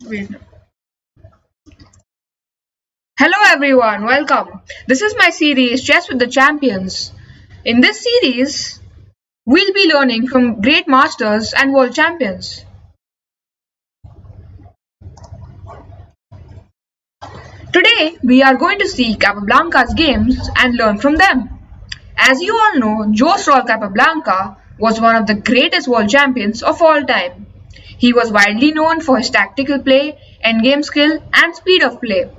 Wait. Hello everyone, welcome. This is my series Chess with the Champions. In this series, we'll be learning from great masters and world champions. Today, we are going to see Capablanca's games and learn from them. As you all know, José Capablanca was one of the greatest world champions of all time. He was widely known for his tactical play, endgame skill, and speed of play.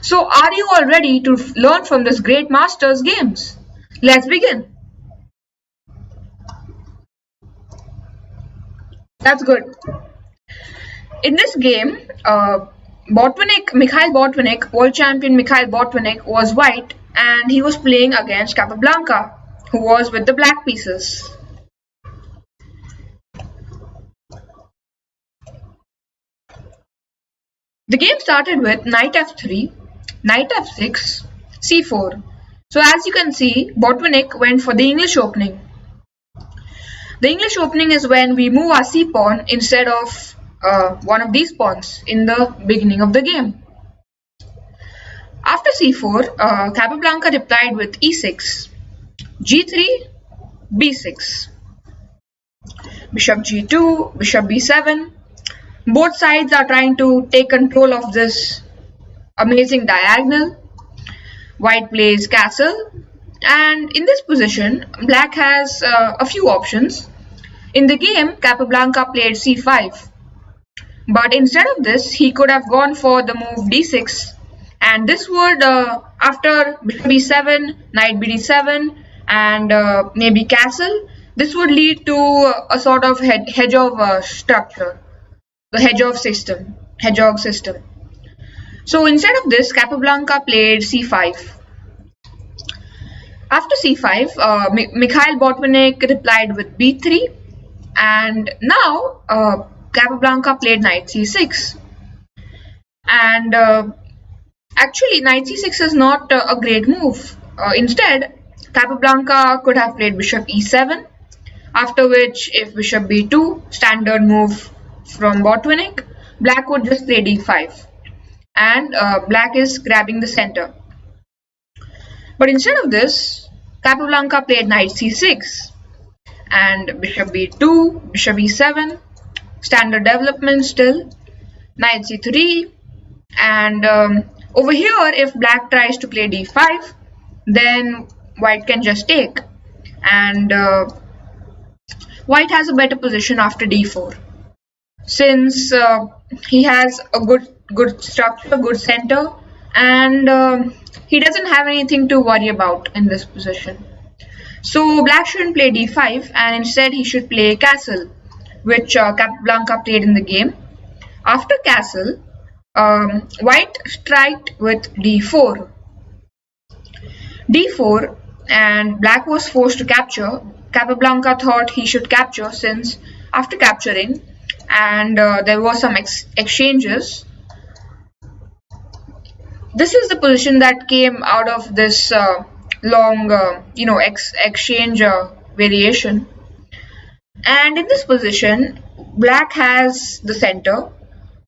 So, are you all ready to learn from this great master's games? Let's begin. That's good. In this game, Mikhail Botvinnik, world champion Mikhail Botvinnik, was white and he was playing against Capablanca, who was with the black pieces. The game started with knight f3, knight f6, c4. So as you can see, Botvinnik went for the English opening. The English opening is when we move our c-pawn instead of one of these pawns in the beginning of the game. After c4, Capablanca replied with e6, g3, b6, bishop g2, bishop b7. Both sides are trying to take control of this amazing diagonal. White plays castle, and in this position, black has a few options. In the game, Capablanca played c5, but instead of this, he could have gone for the move d6, and this would, after bishop b7, knight bd7, and maybe castle, this would lead to a sort of hedgehog structure. The hedgehog system. So instead of this, Capablanca played c5. After c5, Mikhail Botvinnik replied with b3, and now Capablanca played knight c6. And actually, knight c6 is not a great move. Instead, Capablanca could have played bishop e7, after which, if bishop b2, standard move from Botvinnik, black would just play d5, and black is grabbing the center. But instead of this, Capablanca played knight c6 and bishop b2, bishop e7, standard development still, knight c3, and over here if black tries to play d5, then white can just take, and white has a better position after d4. Since he has a good structure, good center, and he doesn't have anything to worry about in this position. So black shouldn't play d5, and instead he should play castle, which Capablanca played in the game. After castle, white striked with d4. d4, and black was forced to capture. Capablanca thought he should capture, since after capturing, and there were some exchanges. This is the position that came out of this long exchange variation. And in this position, black has the center,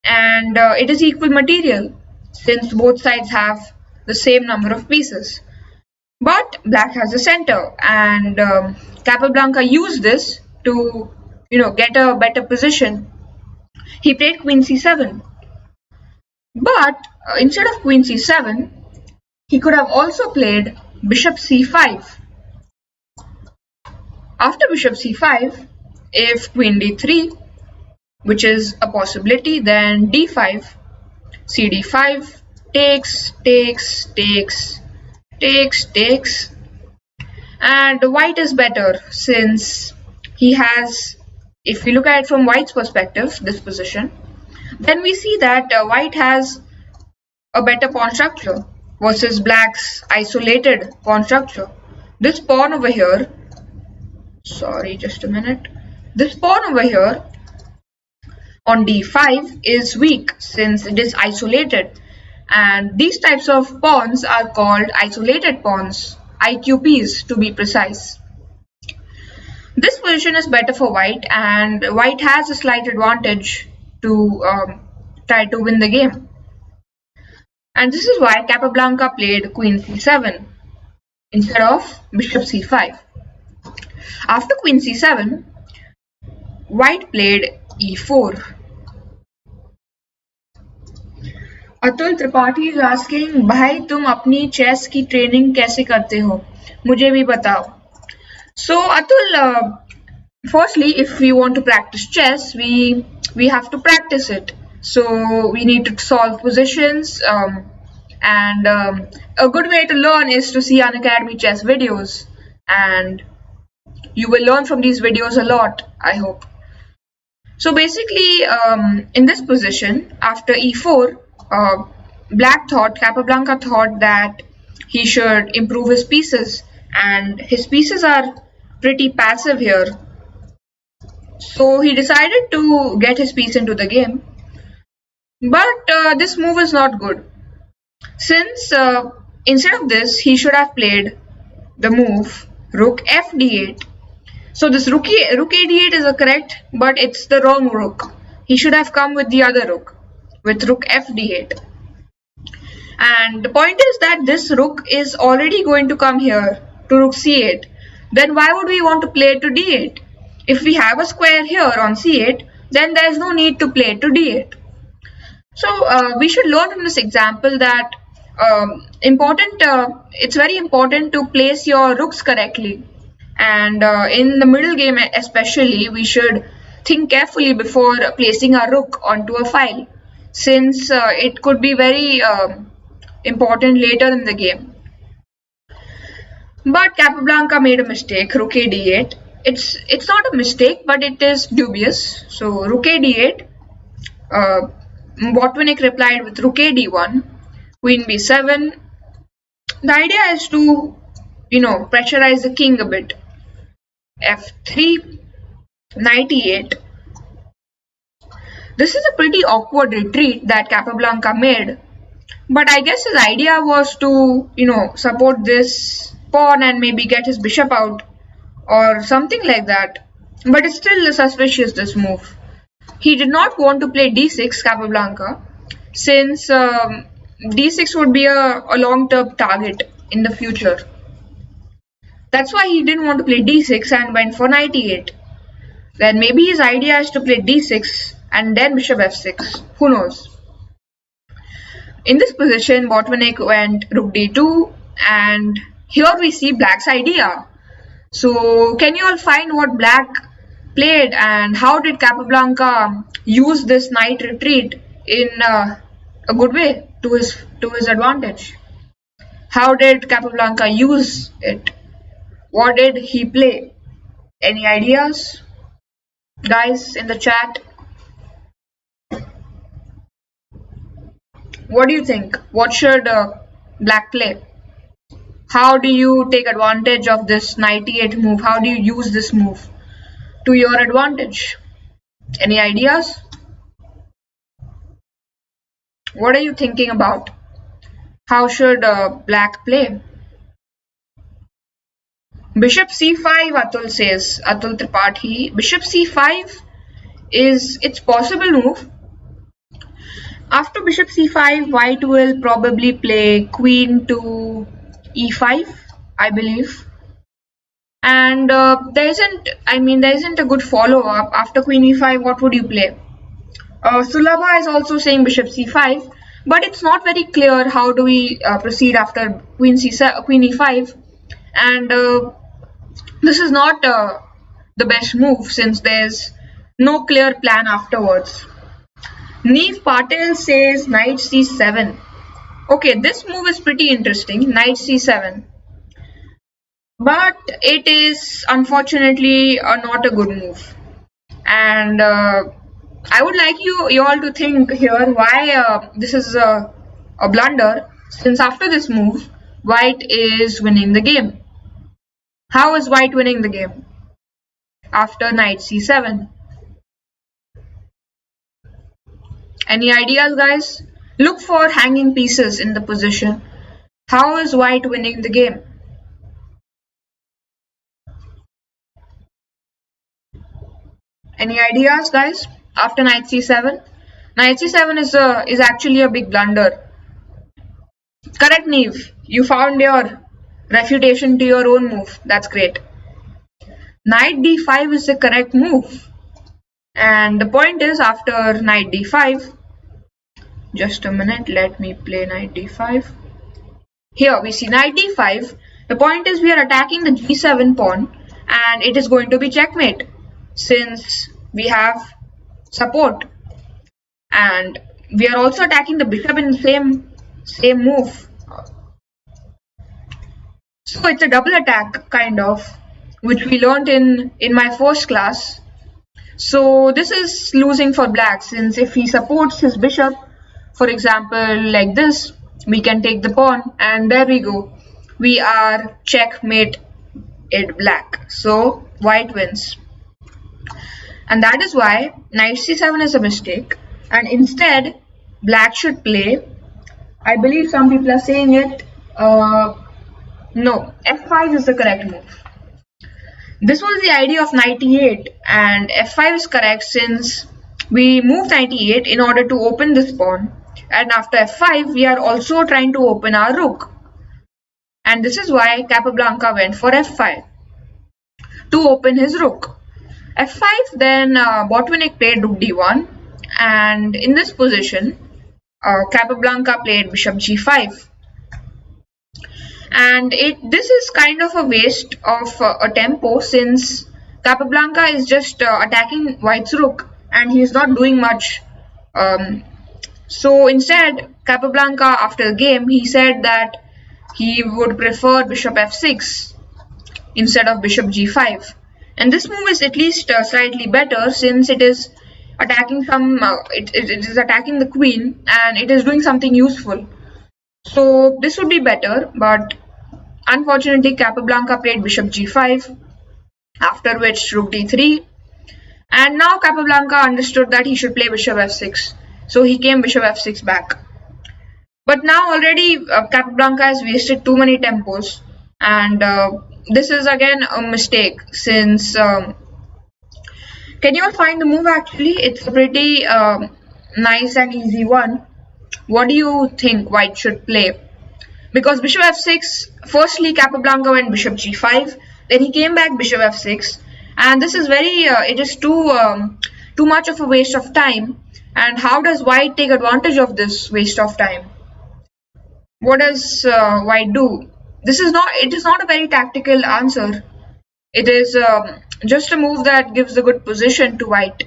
and it is equal material since both sides have the same number of pieces. But black has the center, and Capablanca used this to get a better position. He played queen c7, but instead of queen c7, he could have also played bishop c5. After bishop c5, if queen d3, which is a possibility, then d5, cd5, takes, and white is better since he has, if we look at it from white's perspective, this position, then we see that white has a better pawn structure versus black's isolated pawn structure. This pawn over here, this pawn over here on d5 is weak since it is isolated, and these types of pawns are called isolated pawns, IQPs to be precise. This position is better for white, and white has a slight advantage to try to win the game. And this is why Capablanca played queen c7 instead of bishop c5. After queen c7, white played e4. Atul Tripathi is asking, भाई तुम अपनी chess की training कैसे करते हो, मुझे भी बताओ. So Atul, firstly, if we want to practice chess, we have to practice it. So we need to solve positions, and a good way to learn is to see Unacademy chess videos, and you will learn from these videos a lot, I hope. So basically, in this position, after e4, Capablanca thought that he should improve his pieces, and his pieces are pretty passive here. So he decided to get his piece into the game. But this move is not good, since instead of this, he should have played the move rook f d8. So this rook a8 is correct, but it's the wrong rook. He should have come with the other rook, with rook f d8. And the point is that this rook is already going to come here to rook c8. Then why would we want to play to d8? If we have a square here on c8, then there is no need to play to d8. So we should learn from this example that it's very important to place your rooks correctly. And in the middle game especially, we should think carefully before placing our rook onto a file, since it could be very important later in the game. But Capablanca made a mistake, rook a d8. It's not a mistake, but it is dubious. So rook a d8, Botvinnik replied with rook a d1, queen b7. The idea is to, pressurize the king a bit. f3, knight e8. This is a pretty awkward retreat that Capablanca made, but I guess his idea was to, support this pawn and maybe get his bishop out or something like that. But it's still suspicious, this move. He did not want to play d6, Capablanca, since d6 would be a long-term target in the future. That's why he didn't want to play d6 and went for knight e8. Then maybe his idea is to play d6 and then bishop f6. Who knows? In this position, Botvinnik went rook d2, and here we see black's idea. So can you all find what black played and how did Capablanca use this knight retreat in a good way to his advantage? How did Capablanca use it? What did he play? Any ideas, guys, in the chat? What do you think? What should black play? How do you take advantage of this knight e8 move? How do you use this move to your advantage? Any ideas? What are you thinking about? How should black play? Bishop c5, Atul says, Atul Tripathi. Bishop c5 it's possible move. After bishop c5, white will probably play queen to e5, I believe. And there isn't a good follow-up. After queen e5, what would you play? Sulabha is also saying bishop c5, but it's not very clear how do we proceed after queen e5. And this is not the best move, since there's no clear plan afterwards. Neev Patel says knight c7. Okay, this move is pretty interesting, knight c7. But it is unfortunately not a good move. And I would like you all to think here why this is a blunder, since after this move, white is winning the game. How is white winning the game? After knight c7. Any ideas, guys? Look for hanging pieces in the position. How is white winning the game? Any ideas, guys? After knight c7. Knight c7 is actually a big blunder. Correct, Neve. You found your refutation to your own move. That's great. Knight d5 is the correct move. And the point is, after knight d5, just a minute, let me play knight d5. Here we see knight d5. The point is, we are attacking the g7 pawn, and it is going to be checkmate since we have support. And we are also attacking the bishop in the same move. So it's a double attack kind of, which we learned in my first class. So this is losing for black, since if he supports his bishop, for example like this, we can take the pawn, and there we go. We are checkmate at black. So white wins. And that is why knight c7 is a mistake, and instead black should play, I believe some people are saying it, no, f5 is the correct move. This was the idea of knight e8, and f5 is correct since we moved knight e8 in order to open this pawn, and after f5 we are also trying to open our rook. And this is why Capablanca went for f5 to open his rook. f5, then Botvinnik played rook d1, and in this position Capablanca played bishop g5. And this is kind of a waste of a tempo, since Capablanca is just attacking white's rook and he is not doing much. So instead, Capablanca, after the game, he said that he would prefer bishop f6 instead of bishop g5. And this move is at least slightly better, since it is attacking it is attacking the queen, and it is doing something useful. So this would be better, but unfortunately Capablanca played bishop g5, after which rook d3, and now Capablanca understood that he should play bishop f6, so he came bishop f6 back. But now already Capablanca has wasted too many tempos, and this is again a mistake, since can you all find the move? Actually, it's a pretty nice and easy one. What do you think white should play? Because bishop f6, firstly Capablanca went bishop g5, then he came back bishop f6, and this is very it is too much of a waste of time. And how does white take advantage of this waste of time? What does white do? It is not a very tactical answer. It is just a move that gives a good position to white.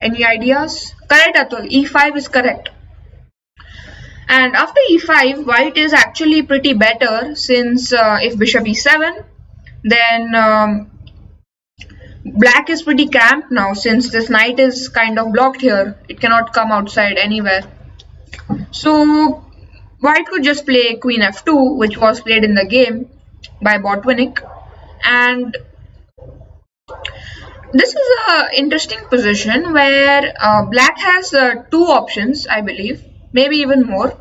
Any ideas? Correct, Atul. e5 is correct. And after e5, white is actually pretty better, since if bishop e7, then black is pretty cramped now, since this knight is kind of blocked here. It cannot come outside anywhere. So white could just play queen f2, which was played in the game by Botvinnik. And this is an interesting position where black has two options, I believe, maybe even more.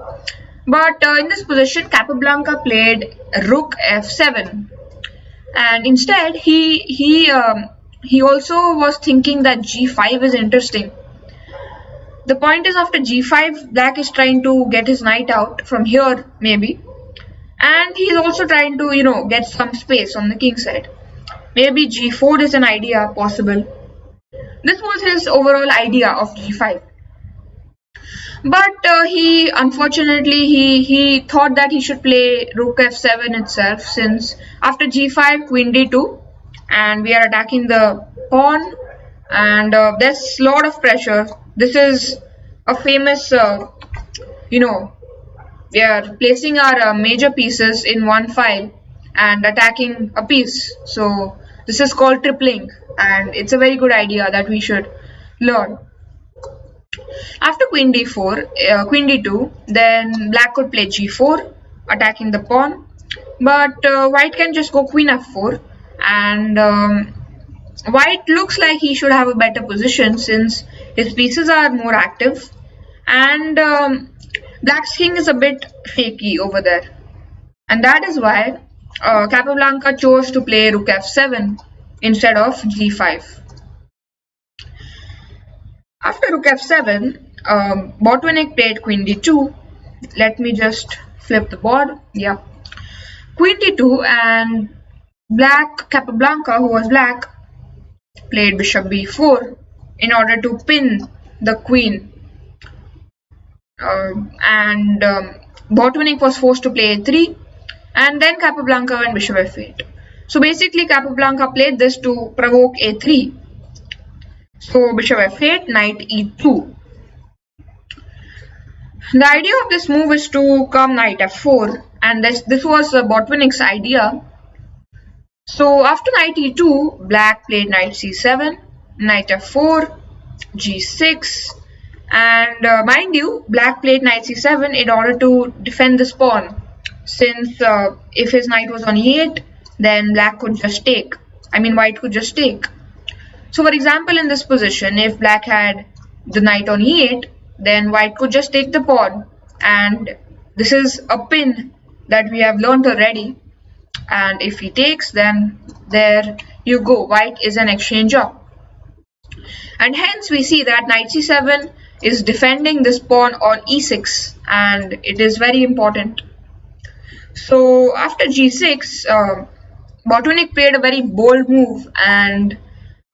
But in this position, Capablanca played rook f7, and instead he also was thinking that g5 is interesting. The point is, after g5, black is trying to get his knight out from here, maybe, and he is also trying to get some space on the king side. Maybe g4 is an idea possible. This was his overall idea of g5. But he unfortunately he thought that he should play rook f7 itself, since after g5 queen d2, and we are attacking the pawn, and there's a lot of pressure. This is a famous we are placing our major pieces in one file and attacking a piece. So this is called tripling, and it's a very good idea that we should learn. After queen d4, queen d2, then black could play g4, attacking the pawn, but white can just go queen f4, and white looks like he should have a better position, since his pieces are more active, and black's king is a bit shaky over there, and that is why Capablanca chose to play rook f7 instead of g5. After rook f7, Botvinnik played queen d2. Let me just flip the board. Yeah, queen d2, and black Capablanca, who was black, played bishop b4 in order to pin the queen. And Botvinnik was forced to play a3, and then Capablanca went bishop f8. So basically Capablanca played this to provoke a3. So bishop f8, knight e2. The idea of this move is to come knight f4, and this was Botvinnik's idea. So after knight e2, black played knight c7, knight f4, g6, and mind you, black played knight c7 in order to defend this pawn, since if his knight was on e8, then white could just take. So for example, in this position, if black had the knight on e8, then white could just take the pawn, and this is a pin that we have learned already. And if he takes, then there you go, white is an exchange up. And hence we see that knight c7 is defending this pawn on e6, and it is very important. So after g6, Botvinnik played a very bold move, and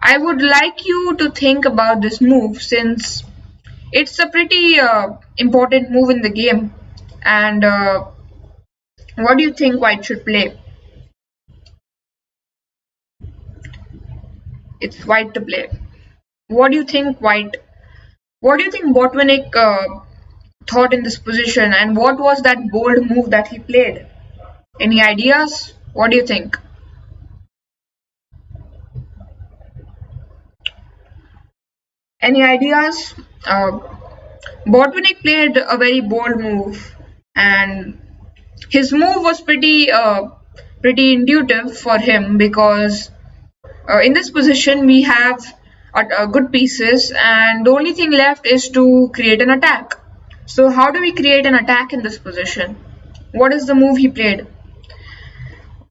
I would like you to think about this move, since it's a pretty important move in the game. And what do you think white should play? It's white to play. What do you think Botvinnik thought in this position, and what was that bold move that he played? Any ideas? What do you think? Any ideas? Botvinnik played a very bold move, and his move was pretty intuitive for him, because in this position we have good pieces, and the only thing left is to create an attack. So how do we create an attack in this position? What is the move he played?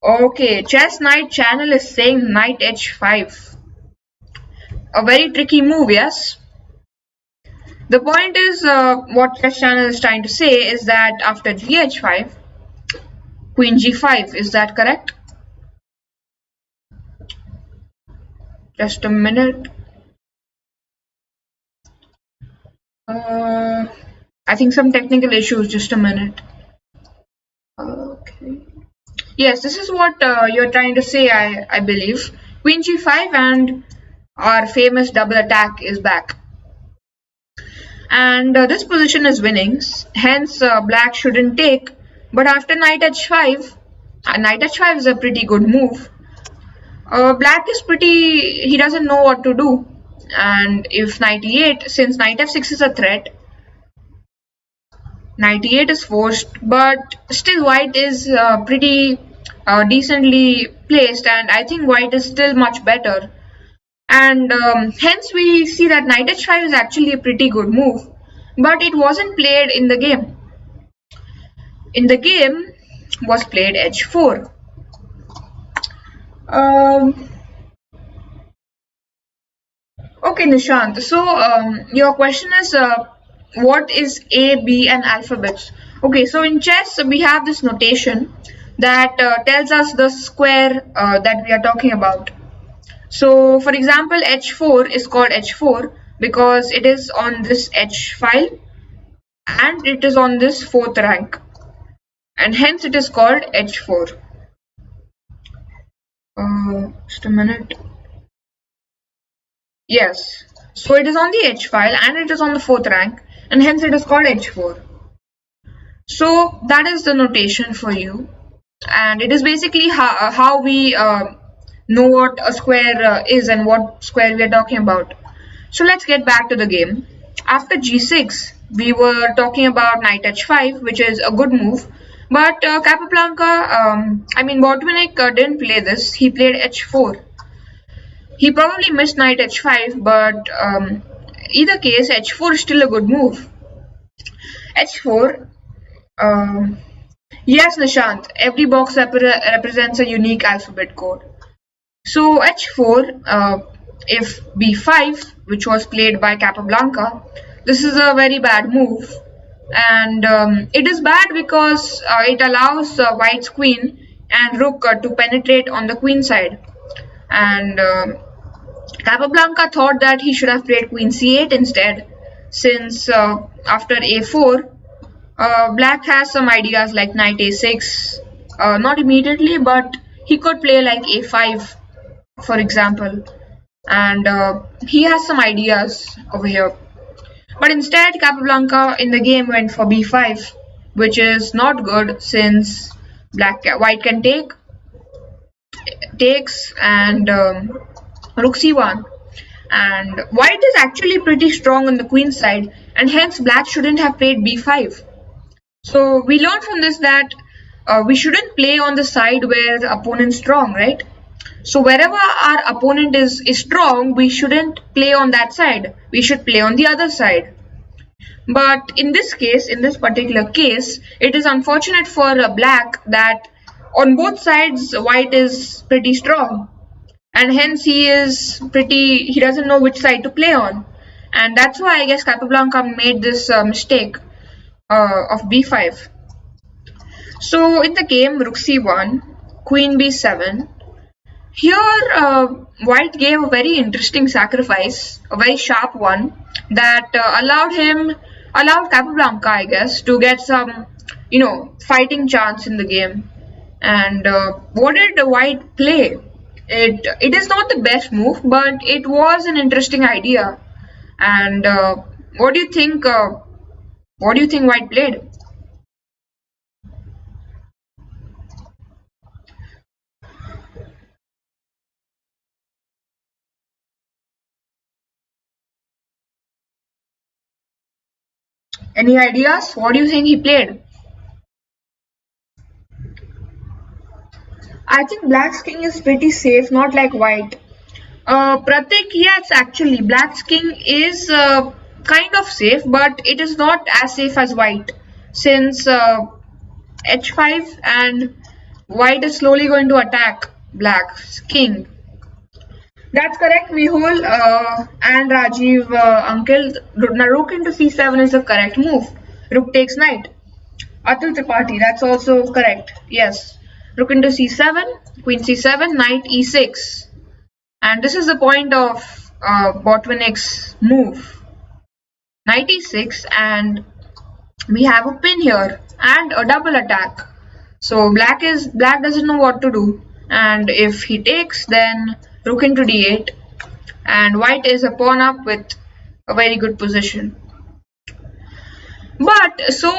Okay, Chess Knight channel is saying knight h5. A very tricky move, yes? The point is, what Chess channel is trying to say is that after gh5, queen g5, is that correct? Just a minute. I think some technical issues, just a minute. Okay. Yes, this is what you're trying to say, I believe. Queen g5 and our famous double attack is back. And this position is winning, hence black shouldn't take. But after knight h5, knight h5 is a pretty good move. Black is he doesn't know what to do. And if knight e8, since knight f6 is a threat, knight e8 is forced, but still white is pretty decently placed, and I think white is still much better. And hence we see that knight h5 is actually a pretty good move, but it wasn't played in the game. In the game was played h4. Okay, Nishant, so your question is what is A, B and alphabets? Okay, so in chess we have this notation that tells us the square that we are talking about. So for example, h4 is called h4 because it is on this h file and it is on this 4th rank, and hence it is called h4. Just a minute. Yes, so it is on the h file and it is on the 4th rank, and hence it is called h4. So that is the notation for you, and it is basically how we know what a square is and what square we are talking about. So let's get back to the game. After g6 we were talking about knight h5, which is a good move, but Botvinnik didn't play this. He played h4. He probably missed knight h5, but either case h4 is still a good move. h4, yes Nishant, every box represents a unique alphabet code. So h4, if b5, which was played by Capablanca, this is a very bad move. And it is bad because it allows white's queen and rook to penetrate on the queen side. And Capablanca thought that he should have played queen c8 instead, since after a4, black has some ideas like knight a6, not immediately, but he could play like a5, for example, and he has some ideas over here. But instead, Capablanca in the game went for b5, which is not good since white can takes, and rook c1. And white is actually pretty strong on the queen side, and hence black shouldn't have played b5. So we learned from this that we shouldn't play on the side where the opponent's strong, right? So wherever our opponent is strong, we shouldn't play on that side. We should play on the other side. But in this case, in this particular case, it is unfortunate for black that on both sides white is pretty strong, and hence he doesn't know which side to play on. And that's why I guess Capablanca made this mistake of b5. So in the game, rook c1, queen b7. Here white gave a very interesting sacrifice, a very sharp one, that allowed Capablanca, I guess, to get some fighting chance in the game. And what did white play? It is not the best move, but it was an interesting idea. And what do you think white played? Any ideas? What do you think he played? I think black's king is pretty safe, not like white. Pratik, yes, actually, black's king is kind of safe, but it is not as safe as white, since h5 and white is slowly going to attack black's king. That's correct, Mehul and Rajiv uncle. Rook into c7 is the correct move. Rook takes knight. Atul Tripathi, that's also correct. Yes. Rook into c7, queen c7, knight e6. And this is the point of Botvinnik's move. Knight e6, and we have a pin here and a double attack. So black doesn't know what to do. And if he takes, then rook into d8, and white is a pawn up with a very good position. But so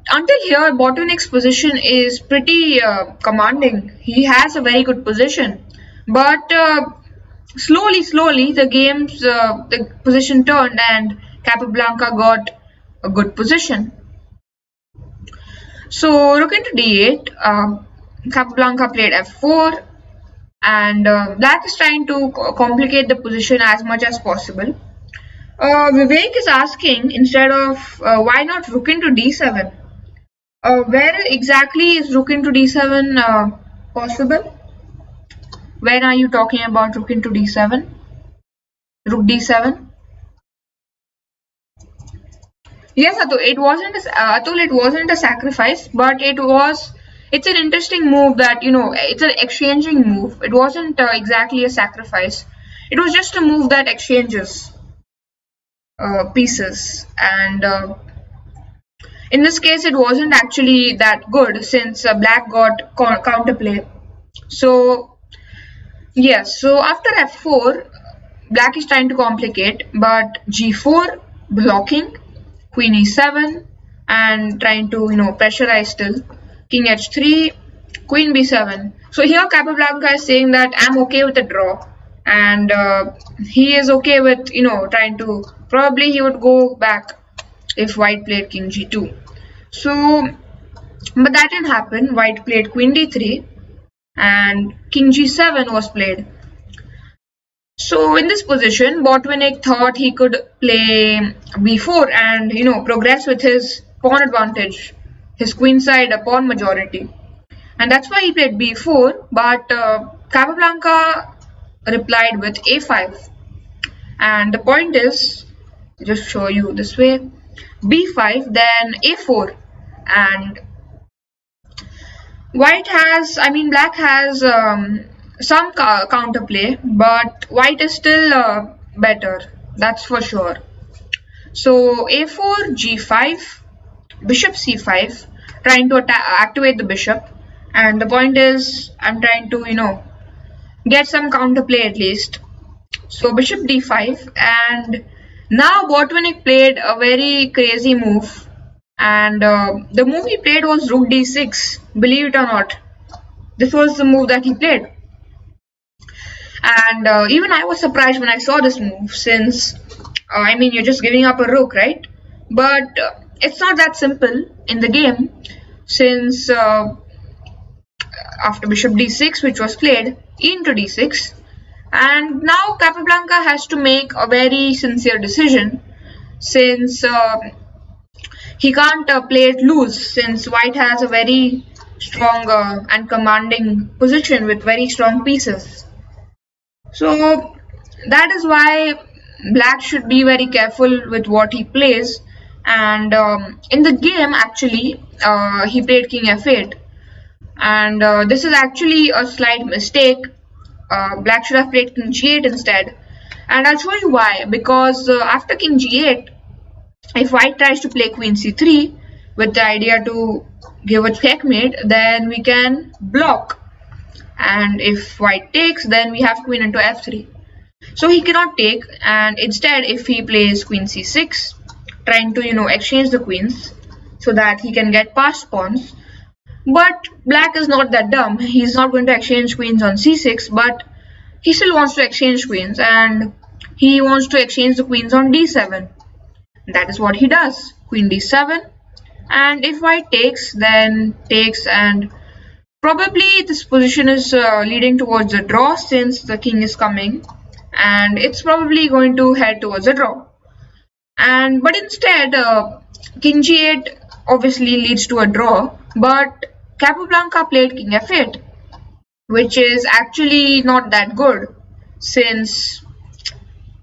until here, Botvinnik's position is pretty commanding. He has a very good position, but slowly the position turned, and Capablanca got a good position. So rook into d8, Capablanca played f4, and black is trying to complicate the position as much as possible. Vivek is asking, instead of why not rook into d7? Where exactly is rook into d7 possible? When are you talking about rook into d7? Rook d7? Yes, Atul, it wasn't a sacrifice, but it's an interesting move that, it's an exchanging move. It wasn't exactly a sacrifice. It was just a move that exchanges pieces, and in this case it wasn't actually that good, since black got counterplay. So yes, so after f4, black is trying to complicate, but g4 blocking, queen e7, and trying to pressurize still, king h3, queen b7. So here Capablanca is saying that I'm okay with the draw, and he is okay with trying to, probably he would go back if white played king g2. So but that didn't happen. White played queen d3 and king g7 was played. So in this position, Botvinnik thought he could play b4 and progress with his pawn advantage, his queen side pawn majority, and that's why he played b4. But Capablanca replied with a5. And the point is, just show you this way, b5, then a4. And black has some counterplay, but white is still better, that's for sure. So a4, g5, bishop c5, trying to activate the bishop. And the point is, I'm trying to, get some counterplay at least. So bishop d5, and now Botvinnik played a very crazy move. And the move he played was rook d6, believe it or not. This was the move that he played. And even I was surprised when I saw this move, since, you're just giving up a rook, right? But it's not that simple in the game, since after bishop d6, which was played, into d6, and now Capablanca has to make a very sincere decision, since he can't play it loose, since white has a very strong and commanding position with very strong pieces. So that is why black should be very careful with what he plays. And in the game, actually, he played king f8, and this is actually a slight mistake. Black should have played king g8 instead, and I'll show you why. Because after king g8, if white tries to play queen c3 with the idea to give a checkmate, then we can block. And if white takes, then we have queen into f3. So he cannot take, and instead if he plays queen c6, trying to exchange the queens so that he can get past pawns. But black is not that dumb. He's not going to exchange queens on c6, but he still wants to exchange queens, and he wants to exchange the queens on d7. That is what he does. Queen d7, and if white takes, then takes, and probably this position is leading towards a draw, since the king is coming, and it's probably going to head towards a draw. But instead, king g8 obviously leads to a draw, but Capablanca played king f8, which is actually not that good, since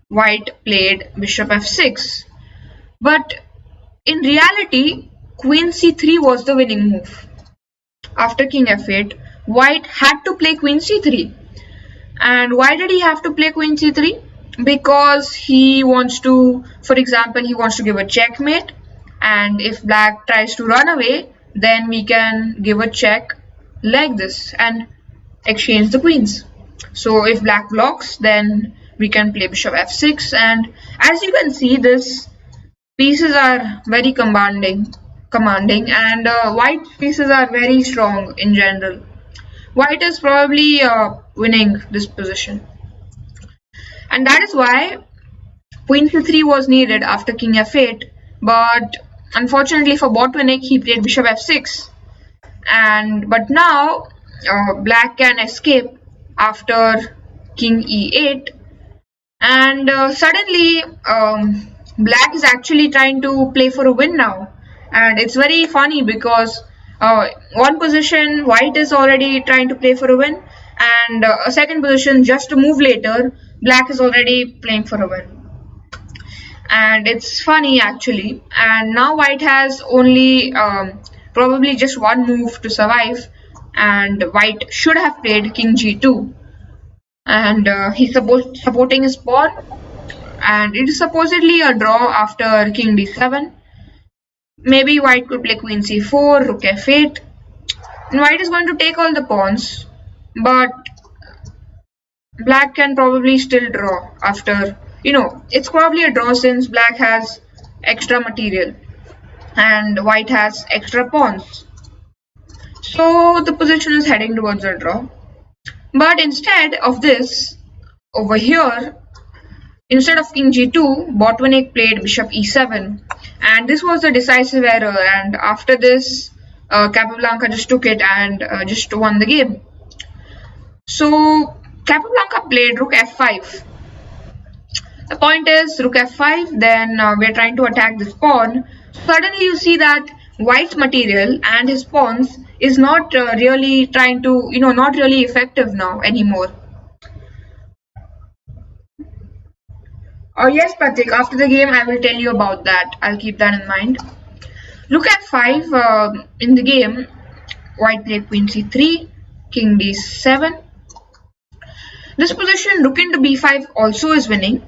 white played bishop f6. But in reality, queen c3 was the winning move. After king f8, white had to play queen c3. And why did he have to play queen c3? Because he wants to, for example, he wants to give a checkmate, and if black tries to run away, then we can give a check like this and exchange the queens. So if black blocks, then we can play bishop f6, and as you can see, these pieces are very commanding, and white pieces are very strong in general. White is probably winning this position, and that is why queen c3 was needed after king f8. But unfortunately for Botvinnik, he played bishop f6, but now black can escape after king e8, and suddenly black is actually trying to play for a win now. And it's very funny because one position white is already trying to play for a win, and a second position just a move later, black is already playing for a win. And it's funny actually. And now white has only probably just one move to survive, and white should have played king g2, and he's supporting his pawn, and it is supposedly a draw after king d7. Maybe white could play queen c4, rook f8, and white is going to take all the pawns, but black can probably still draw after, it's probably a draw, since black has extra material and white has extra pawns. So the position is heading towards a draw. But instead of this, over here, instead of king g2, Botvinnik played bishop e7, and this was a decisive error, and after this Capablanca just took it and just won the game. So Capablanca played rook f5. The point is rook f5, then we are trying to attack this pawn. Suddenly you see that white's material and his pawns is not really trying to, not really effective now anymore. Oh yes, Pratik, after the game I will tell you about that. I'll keep that in mind. Look at 5 in the game. White played queen c3, king d7. This position, rook into b5 also is winning,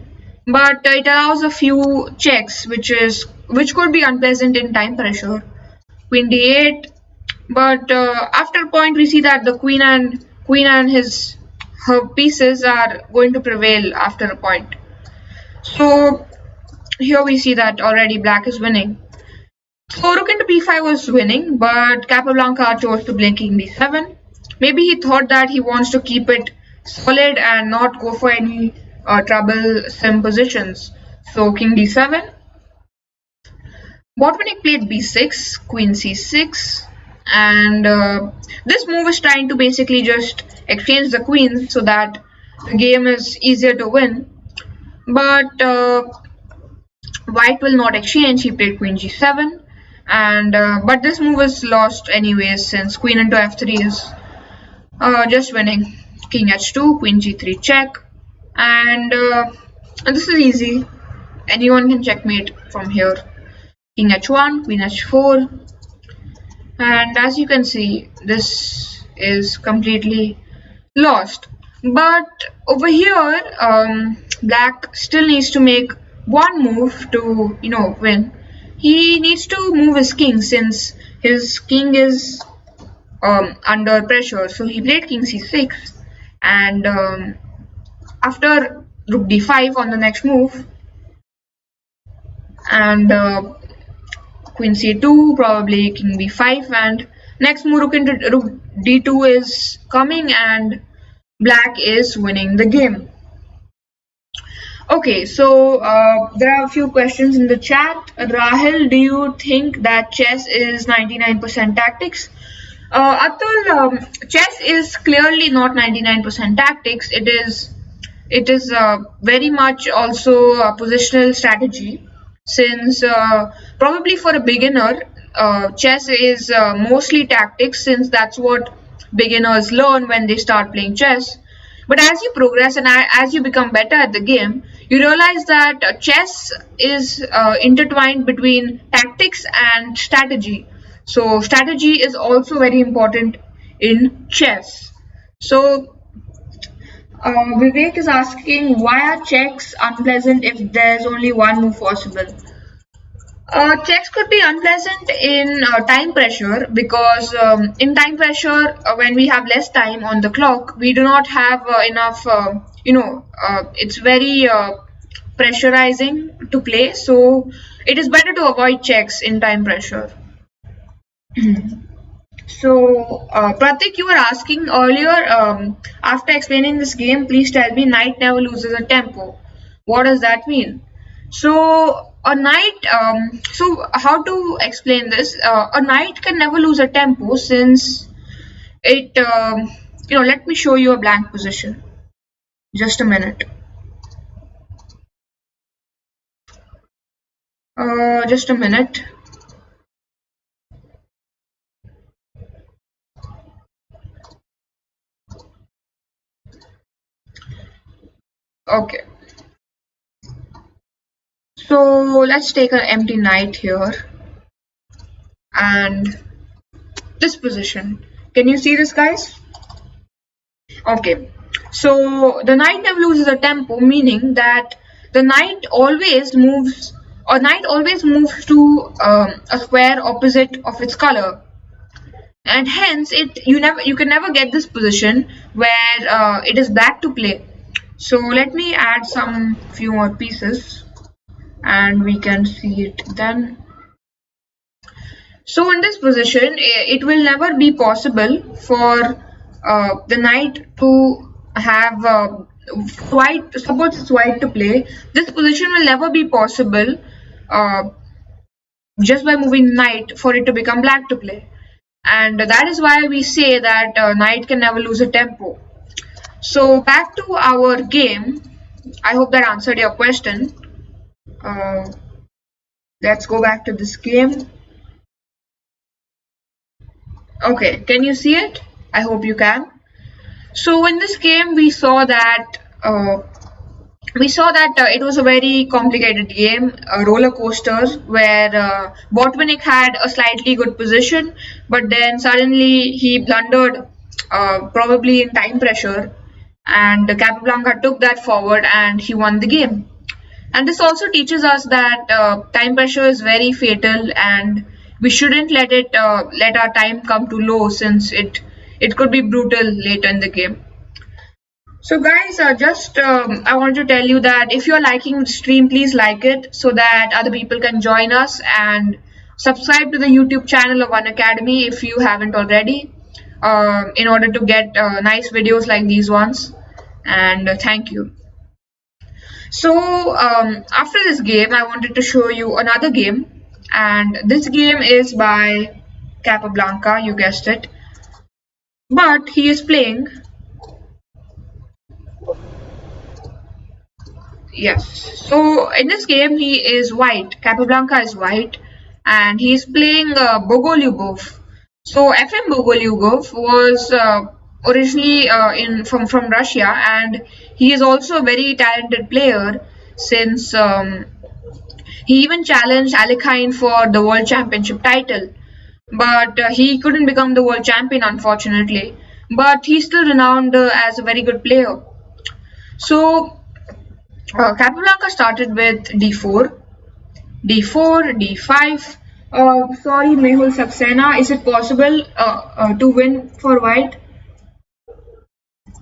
but it allows a few checks, which could be unpleasant in time pressure. Queen d8, but after a point we see that the queen and her pieces are going to prevail after a point. So here we see that already black is winning. So rook into b5 was winning, but Capablanca chose to play king d7. Maybe he thought that he wants to keep it solid and not go for any troublesome positions. So king d7. Botvinnik played b6, queen c6, and this move is trying to basically just exchange the queens so that the game is easier to win. But white will not exchange. He played queen g7, and but this move is lost anyways since queen into f3 is just winning. King h2, queen g3 check, and this is easy. Anyone can checkmate from here. King h1, queen h4, and as you can see, this is completely lost. But over here, black still needs to make one move to win. He needs to move his king since his king is under pressure. So he played king c6, and after rook d5 on the next move, and queen c2, probably king b5, and next move rook d2 is coming, and black is winning the game. Okay, so there are a few questions in the chat. Raahil, do you think that chess is 99% tactics? Atul, chess is clearly not 99% tactics. It is very much also a positional strategy. Since probably for a beginner, chess is mostly tactics, since that's what beginners learn when they start playing chess. But as you progress and as you become better at the game, you realize that chess is intertwined between tactics and strategy. So strategy is also very important in chess. So Vivek is asking, why are checks unpleasant if there's only one move possible? Checks could be unpleasant in time pressure because in time pressure, when we have less time on the clock, we do not have enough, it's very pressurizing to play. So it is better to avoid checks in time pressure. So, Pratik, you were asking earlier, after explaining this game, please tell me knight never loses a tempo. What does that mean? So, a knight, so how to explain this? A knight can never lose a tempo since it, let me show you a blank position. Just a minute. Just a minute. Okay. So let's take an empty knight here and this position. Can you see this, guys? Okay. So the knight never loses a tempo, meaning that the knight always moves, or knight always moves to a square opposite of its color, and hence you can never get this position where it is black to play. So let me add some few more pieces and we can see it then. So in this position, it will never be possible for the knight to have white. Suppose it's white to play. This position will never be possible just by moving knight for it to become black to play, and that is why we say that knight can never lose a tempo. So back to our game. I hope that answered your question. Let's go back to this game. Okay, can you see it? I hope you can. So in this game we saw that we saw that it was a very complicated game, a roller coaster, where Botvinnik had a slightly good position, but then suddenly he blundered, probably in time pressure, and Capablanca took that forward and he won the game. And this also teaches us that time pressure is very fatal, and we shouldn't let our time come too low, since it could be brutal later in the game. So guys, I want to tell you that if you're liking the stream, please like it so that other people can join us, and subscribe to the YouTube channel of Unacademy if you haven't already, in order to get nice videos like these ones. And thank you. So after this game, I wanted to show you another game, and this game is by Capablanca, you guessed it, but he is playing. Yes, so in this game he is white. Capablanca is white, and he is playing Bogolyubov. So FM Bogolyubov was originally from Russia, and he is also a very talented player, since he even challenged Alekhine for the World Championship title. But he couldn't become the world champion, unfortunately. But he's still renowned as a very good player. So Capablanca started with d4, d4, d5. Sorry, Mehul Saxena, is it possible to win for white?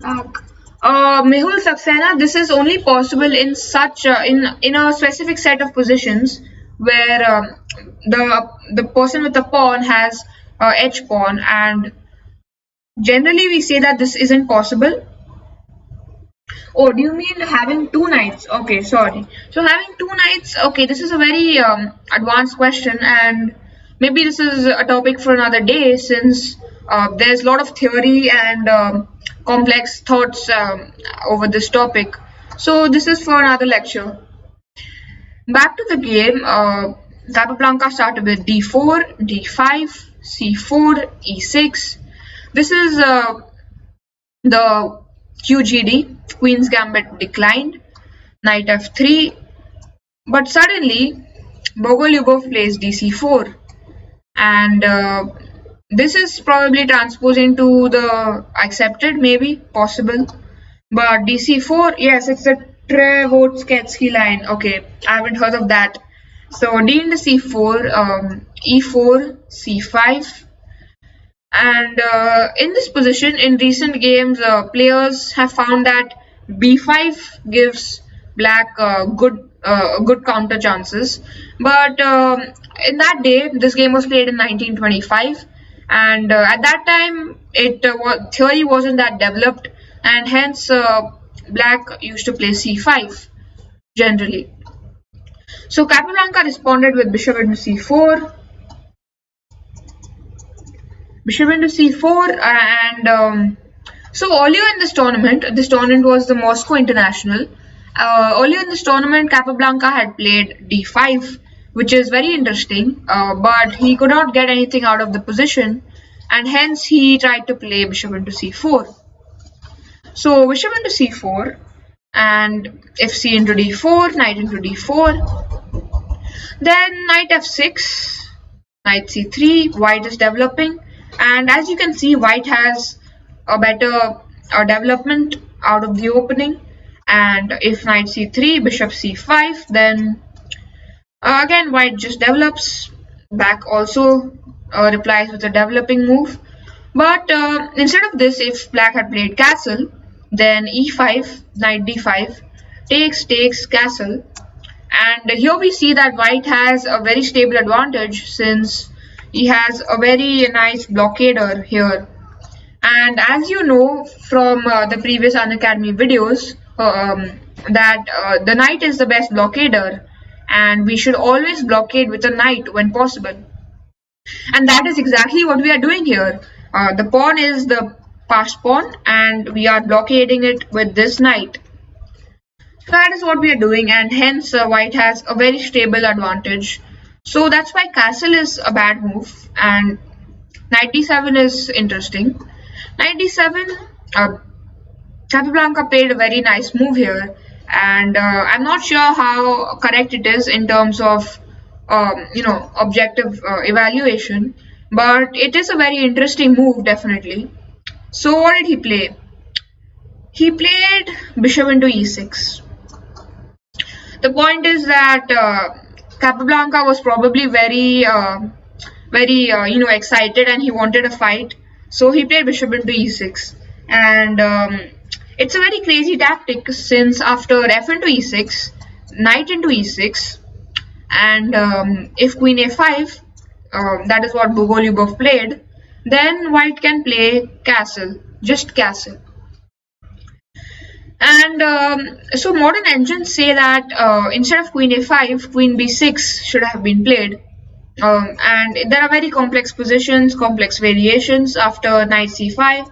Mehul Saxena, this is only possible in such in a specific set of positions where the person with the pawn has edge pawn, and generally we say that this isn't possible. Oh, do you mean having two knights? Okay, sorry. So having two knights, okay, this is a very advanced question, and maybe this is a topic for another day, since there's a lot of theory and complex thoughts over this topic. So this is for another lecture. Back to the game, Capablanca started with d4, d5, c4, e6. This is the QGD, Queen's Gambit declined, knight f3, but suddenly Bogolyubov plays dc4, and this is probably transposing to the accepted, maybe, possible, but dc4, yes, it's the Trevotsky line. Okay, I haven't heard of that. So d into c4, e4, c5, and in this position, in recent games, players have found that b5 gives black good counter chances. But in that day, this game was played in 1925, and at that time, theory wasn't that developed, and hence black used to play c5 generally. So Capablanca responded with bishop into c4. Bishop into c4, and so earlier in this tournament was the Moscow International. Earlier in this tournament, Capablanca had played d5, which is very interesting, but he could not get anything out of the position, and hence he tried to play bishop into c4. So bishop into c4, and fc into d4, knight into d4, then knight f6, knight c3, white is developing. And as you can see, white has a better development out of the opening. And if knight c3, bishop c5, then again white just develops. Black also replies with a developing move. But instead of this, if black had played castle, then e5, knight d5, takes castle. And here we see that white has a very stable advantage, since he has a very nice blockader here. And as you know from the previous Unacademy videos, that the knight is the best blockader, and we should always blockade with a knight when possible. And that is exactly what we are doing here. The pawn is the passed pawn, and we are blockading it with this knight. So that is what we are doing, and hence white has a very stable advantage. So that's why castle is a bad move, and knight d7 is interesting. Knight d7, Capablanca played a very nice move here, and I'm not sure how correct it is in terms of objective evaluation, but it is a very interesting move definitely. So what did he play? He played bishop into e6. The point is that Capablanca was probably very excited and he wanted a fight, so he played bishop into e6, and it's a very crazy tactic, since after f into e6, knight into e6, and if queen a5, that is what Bogolyubov played, then white can play castle, just castle. And so modern engines say that instead of queen a5, queen b6 should have been played. And there are very complex positions, complex variations after knight c5,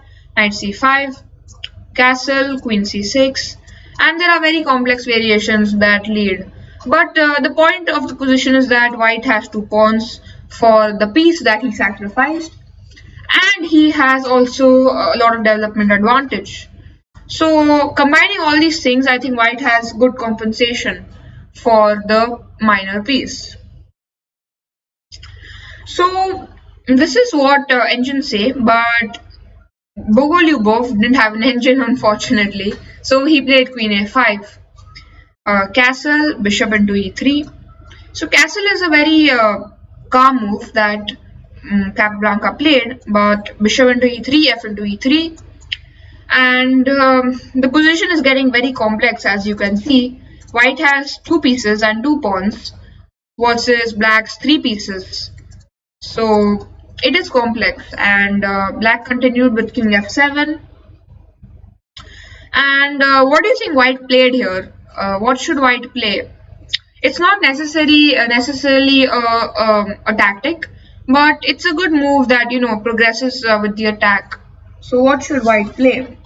castle, queen c6, and there are very complex variations that lead. But the point of the position is that white has two pawns for the piece that he sacrificed, and he has also a lot of development advantage. So combining all these things, I think white has good compensation for the minor piece. So this is what engines say, but Bogolyubov didn't have an engine, unfortunately, so he played queen a5, castle, bishop into e3. So castle is a very calm move that Capablanca played, but bishop into e3, f into e3, and the position is getting very complex. As you can see, white has two pieces and two pawns versus black's three pieces, so it is complex. And black continued with king f7. And what do you think white played here? What should white play? It's not necessarily a tactic, but it's a good move that progresses with the attack. So what should white play?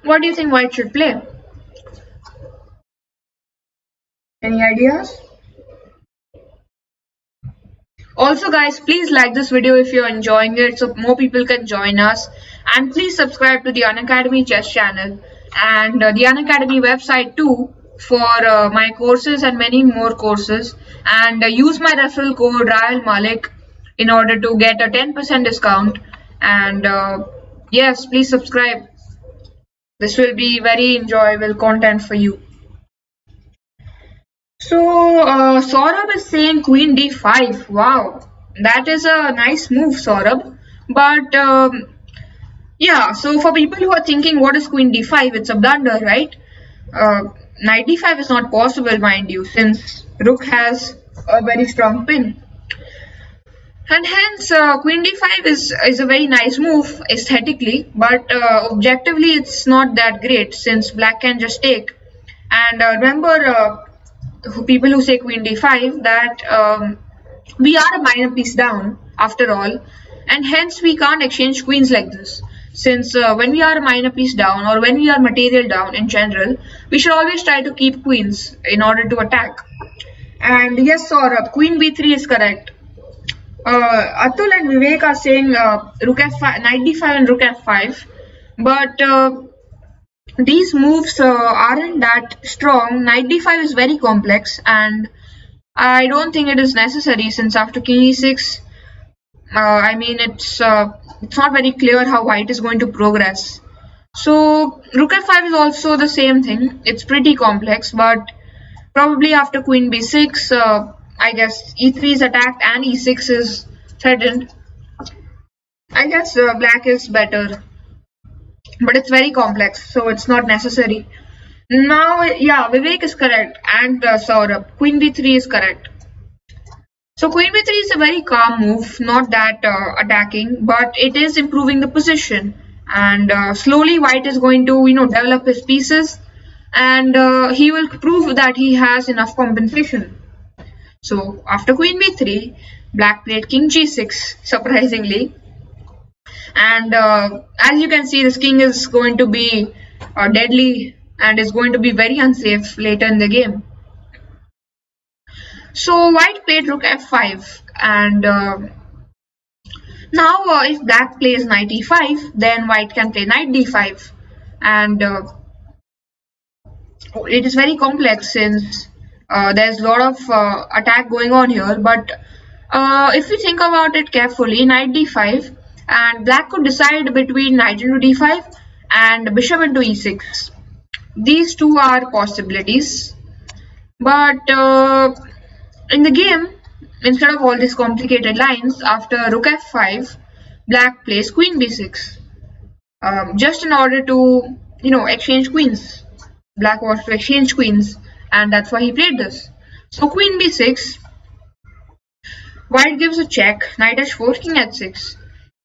What do you think white should play? Any ideas? Also guys, please like this video if you're enjoying it so more people can join us, and please subscribe to the Unacademy chess channel and the Unacademy website too for my courses and many more courses, and use my referral code Raahil Mullick in order to get a 10% discount. And yes, please subscribe. This will be very enjoyable content for you. So Saurabh is saying queen d5. Wow, that is a nice move, Saurabh. But yeah, so for people who are thinking what is queen d5, it's a blunder, right? Knight d5 is not possible, mind you, since rook has a very strong pin. And hence queen d5 is a very nice move aesthetically, but objectively it's not that great, since black can just take. And remember, people who say queen d5, that we are a minor piece down after all, and hence we can't exchange queens like this, since when we are a minor piece down, or when we are material down in general, we should always try to keep queens in order to attack. And yes, Saurabh, queen b3 is correct. Atul and Vivek are saying rook f5, knight d5 and rook f5, but these moves aren't that strong. Knight d5 is very complex, and I don't think it is necessary, since after king e6, I mean it's not very clear how white is going to progress. So rook f5 is also the same thing. It's pretty complex, but probably after queen b6, I guess e3 is attacked and e6 is threatened. I guess black is better, but it's very complex, so it's not necessary. Now, yeah, Vivek is correct, and Saurabh, queen b3 is correct. So queen b3 is a very calm move, not that attacking, but it is improving the position. And slowly white is going to develop his pieces, and he will prove that he has enough compensation. So after queen b3, black played king g6, surprisingly. And as you can see, this king is going to be deadly and is going to be very unsafe later in the game. So white played rook f5, And now if black plays knight e5, then white can play knight d5, and it is very complex since there's a lot of attack going on here. But if we think about it carefully, knight d5, and black could decide between knight into d5 and bishop into e6. These two are possibilities, but in the game, instead of all these complicated lines, after rook f5, black plays queen b6, just in order to exchange queens. Black wants to exchange queens, and that's why he played this. So queen b6, white gives a check, knight h4, king h6,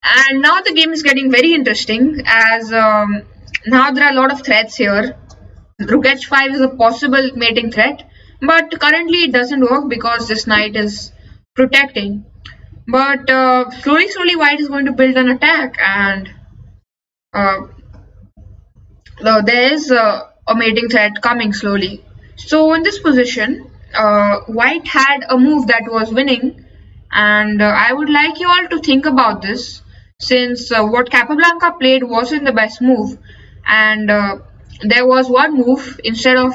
and now the game is getting very interesting, as now there are a lot of threats here. Rook h5 is a possible mating threat, but currently it doesn't work because this knight is protecting. But slowly white is going to build an attack, and there is a mating threat coming slowly. So in this position, white had a move that was winning, and I would like you all to think about this, since what Capablanca played wasn't the best move, and there was one move instead of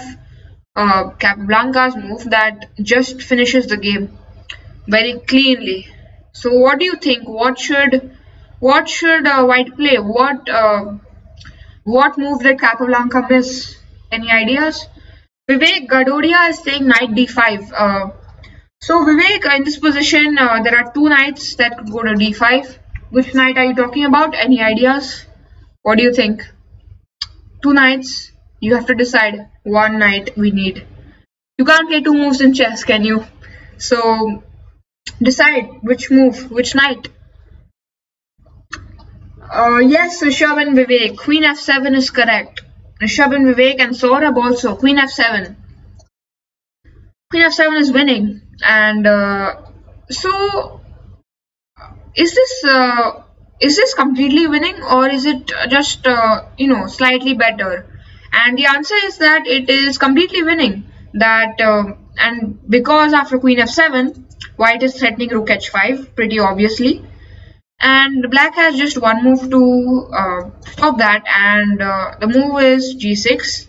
Capablanca's move that just finishes the game very cleanly. So what do you think? What should white play? What move did Capablanca miss? Any ideas? Vivek Gadodia is saying knight d5. So Vivek, in this position, there are two knights that could go to d5. Which knight are you talking about? Any ideas? What do you think? Two knights. You have to decide. One knight we need. You can't play two moves in chess, can you? So decide which move, which knight. Yes, Rishabh and Vivek. Queen f7 is correct. Rishabh and Vivek and Saurabh also. Queen f7. Queen f7 is winning. And so, is this completely winning, or is it just slightly better? And the answer is that it is completely winning. That and because after queen f7, white is threatening rook h5 pretty obviously, and black has just one move to stop that, and the move is g6.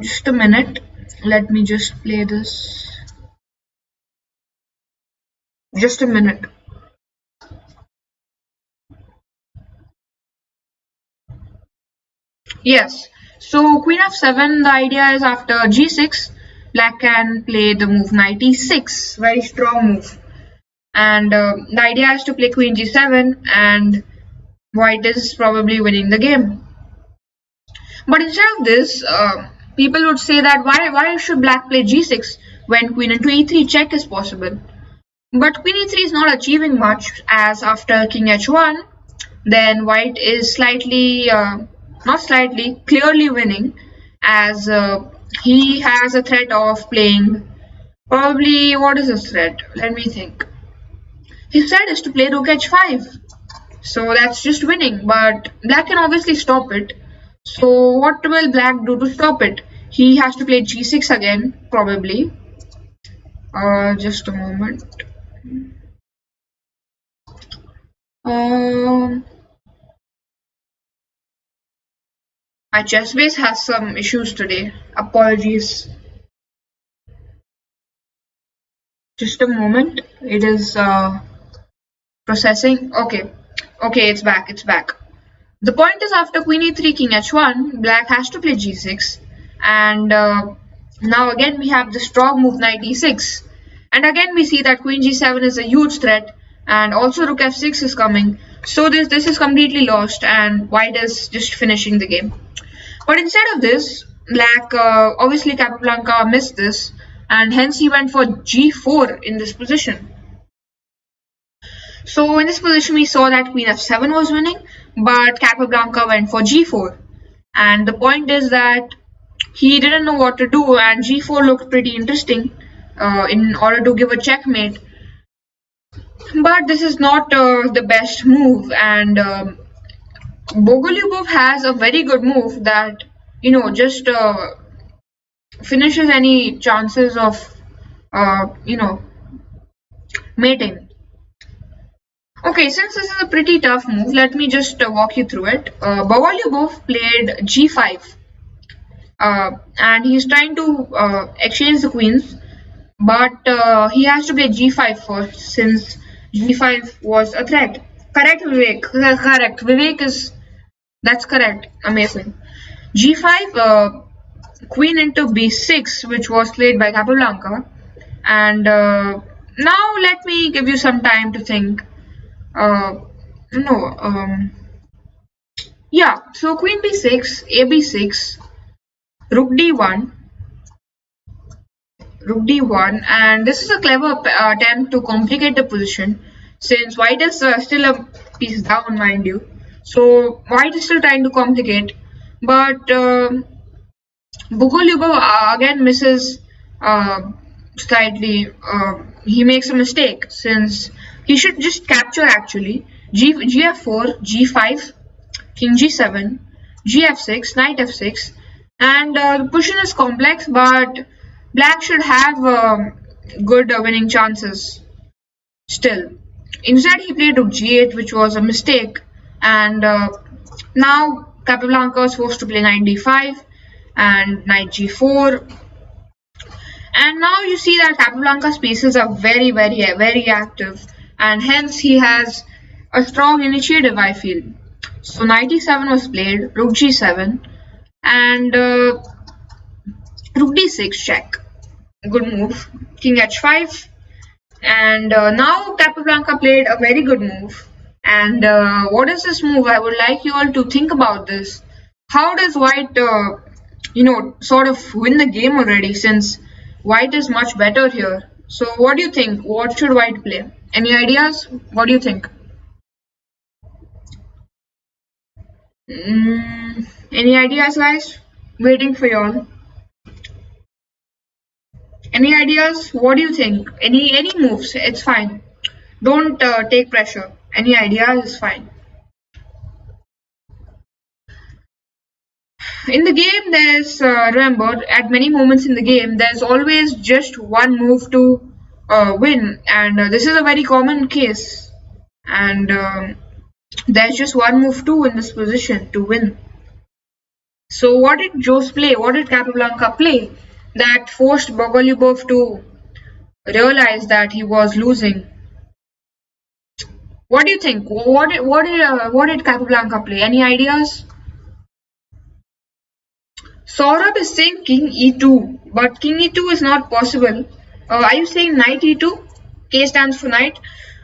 Just a minute, let me just play this. Just a minute. Yes, so queen f7, the idea is after g6, black can play the move knight e6, very strong move. And the idea is to play queen g7, and white is probably winning the game. But instead of this, people would say that why should black play g6 when queen into e3 check is possible? But queen e3 is not achieving much, as after king h1, then white is clearly winning, as he has a threat of playing, probably, what is his threat? Let me think. His threat is to play rook h5, so that's just winning, but black can obviously stop it. So what will black do to stop it? He has to play g6 again, probably. Just a moment. My chess base has some issues today. Apologies. Just a moment. It is processing. Okay, it's back. The point is, after queen e3, king h1, black has to play g6, and now again we have the strong move knight e6, and again we see that queen g7 is a huge threat, and also rook f6 is coming. So this is completely lost, and white is just finishing the game. But instead of this, black, obviously Capablanca missed this, and hence he went for g4 in this position. So in this position we saw that queen f7 was winning, but Capablanca went for g4, and the point is that he didn't know what to do, and g4 looked pretty interesting in order to give a checkmate. But this is not the best move, and Bogolyubov has a very good move that just finishes any chances of mating. Okay, since this is a pretty tough move, let me just walk you through it. Bogolyubov played g5, and he's trying to exchange the queens, but he has to play g5 first since g5 was a threat. Correct, Vivek. Correct. Vivek is that's correct. Amazing. g5, queen into b6, which was played by Capablanca, and now let me give you some time to think. No. Yeah. So queen b6, a b6, rook d1, rook d1, and this is a clever attempt to complicate the position since white is still a piece down, mind you. So white is still trying to complicate, but Bogolyubov again misses slightly. He makes a mistake since he should just capture actually. Gf4, g5, king g7, gf6, knight f6, and the position is complex, but black should have good winning chances still. Instead, he played rook g8, which was a mistake, and now Capablanca is forced to play knight d5 and knight g4. And now you see that Capablanca's pieces are very active, and hence he has a strong initiative, I feel. So knight e7 was played, rook g7, and rook d6 check. Good move. King h5, and now Capablanca played a very good move. And what is this move? I would like you all to think about this. How does white, sort of win the game already, since white is much better here? So what do you think? What should white play? Any ideas? What do you think? Any ideas, guys? Waiting for y'all. Any ideas? What do you think? Any moves? It's fine. Don't take pressure. Any ideas is fine. In the game, there's remember, at many moments in the game, there's always just one move to win, and this is a very common case. And there's just one move to in this position to win. So what did José play? What did Capablanca play that forced Bogolyubov to realize that he was losing? What do you think? What did Capablanca play? Any ideas? Saurabh is saying king e2, but king e2 is not possible. Are you saying knight e2? K stands for knight.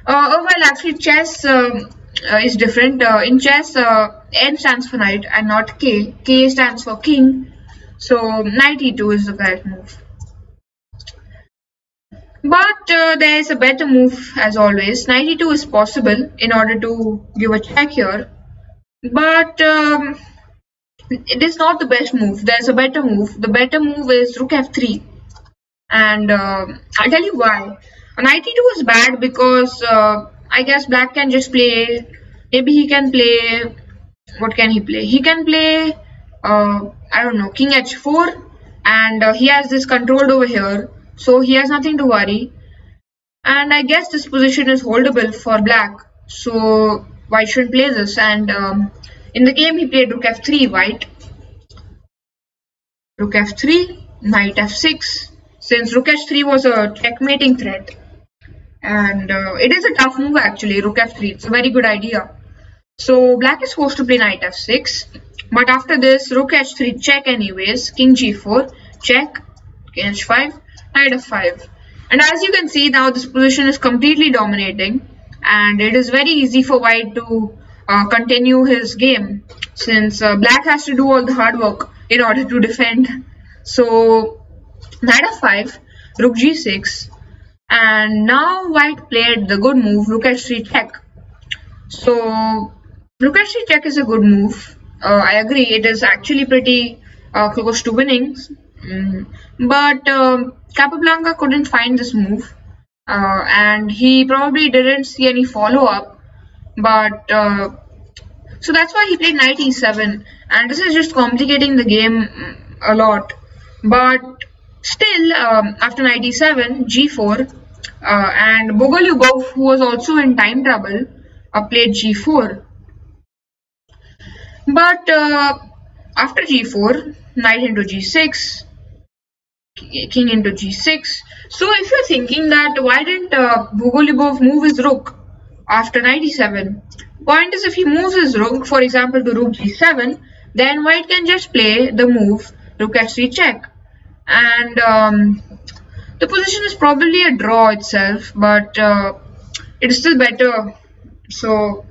Well, actually, chess is different. In chess, N stands for knight and not K. K stands for king. So knight e2 is the correct move. But there is a better move as always. Knight e2 is possible in order to give a check here. But it is not the best move. There's a better move. The better move is rook f3. And I'll tell you why. Knight e2 is bad because I guess black can just play. Maybe he can play. What can he play? He can play, I don't know, king h4. And he has this controlled over here. So he has nothing to worry. And I guess this position is holdable for black. So white shouldn't play this. And in the game he played rook f3, white. Rook f3, knight f6. Since rook h3 was a checkmating threat. And it is a tough move actually, rook f3. It's a very good idea. So black is forced to play knight f6. But after this, rook h3 check anyways. King g4, check. King h5. Knight f5, and as you can see now this position is completely dominating, and it is very easy for white to continue his game since black has to do all the hard work in order to defend. So knight f5, rook g6, and now white played the good move rook h3 check. So rook h3 check is a good move. I agree, it is actually pretty close to winning. But Capablanca couldn't find this move, and he probably didn't see any follow-up. But so that's why he played knight e7, and this is just complicating the game a lot. But still, after knight e7, g4, and Bogolyubov, who was also in time trouble, played g4. But after g4, knight into g6, king into g6. So if you're thinking that why didn't Bogolyubov move his rook after knight e7, point is if he moves his rook, for example, to rook g7, then white can just play the move rook h3 check, and the position is probably a draw itself, but it is still better. So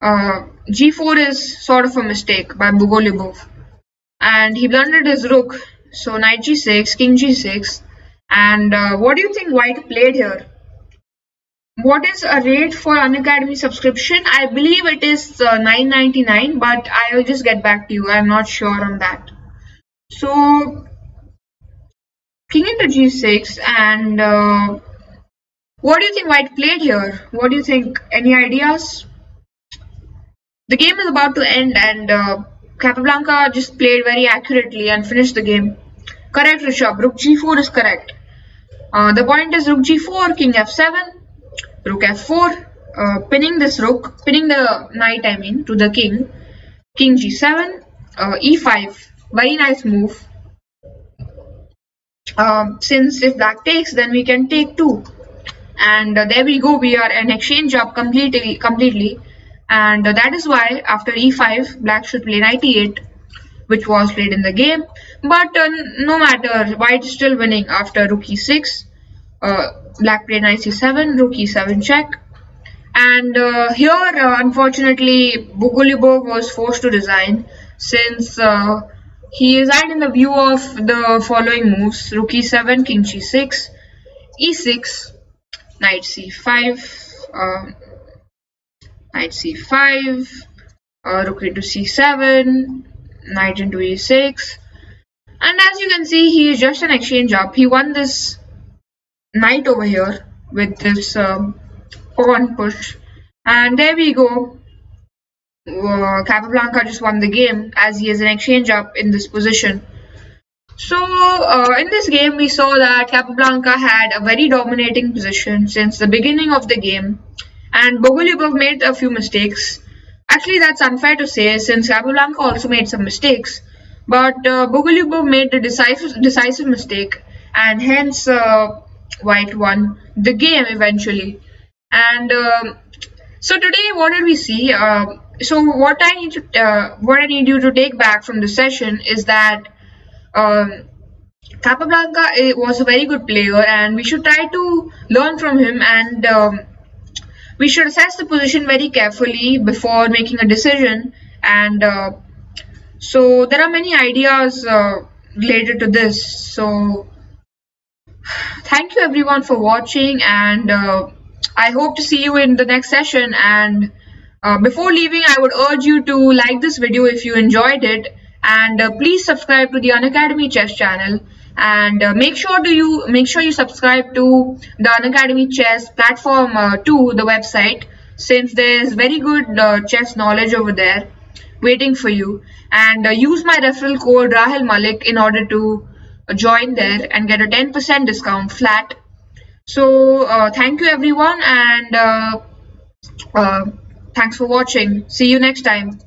g4 is sort of a mistake by Bogolyubov, and he blundered his rook. So knight g6, king g6, and what do you think white played here? What is a rate for Unacademy subscription? I believe it is $9.99, but I will just get back to you. I'm not sure on that. So king into g6, and what do you think white played here? What do you think? Any ideas? The game is about to end, and Capablanca just played very accurately and finished the game. Correct, Rishabh. Rook g4 is correct. The point is rook g4, king f7, rook f4, pinning this rook, pinning the knight, I mean, to the king. King g7, e5. Very nice move. Since if black takes, then we can take two. And there we go. We are an exchange up completely. And that is why after e5, black should play knight e8, which was played in the game. But no matter, white is still winning after rook e6. Black played knight c7, rook e7 check. And here, unfortunately, Bogolyubov was forced to resign, since he resigned in the view of the following moves: rook e7, king g6, e6, knight c5, knight c5, rook into c7, knight into e6. And as you can see, he is just an exchange up. He won this knight over here with this pawn push, and there we go. Capablanca just won the game, as he is an exchange up in this position. So in this game, we saw that Capablanca had a very dominating position since the beginning of the game, and Bogolyubov made a few mistakes. Actually, that's unfair to say, since Capablanca also made some mistakes, but Bogolyubov made the decisive mistake, and hence white won the game eventually. And so today, what did we see? So what I need you to take back from the session is that Capablanca was a very good player, and we should try to learn from him, and we should assess the position very carefully before making a decision. And so there are many ideas related to this. So thank you everyone for watching, and I hope to see you in the next session. And before leaving, I would urge you to like this video if you enjoyed it, and please subscribe to the Unacademy chess channel, and make sure you subscribe to the Unacademy chess platform to the website, since there is very good chess knowledge over there waiting for you. And use my referral code Raahil Mullick in order to join there and get a 10% discount flat. So thank you everyone, and thanks for watching. See you next time.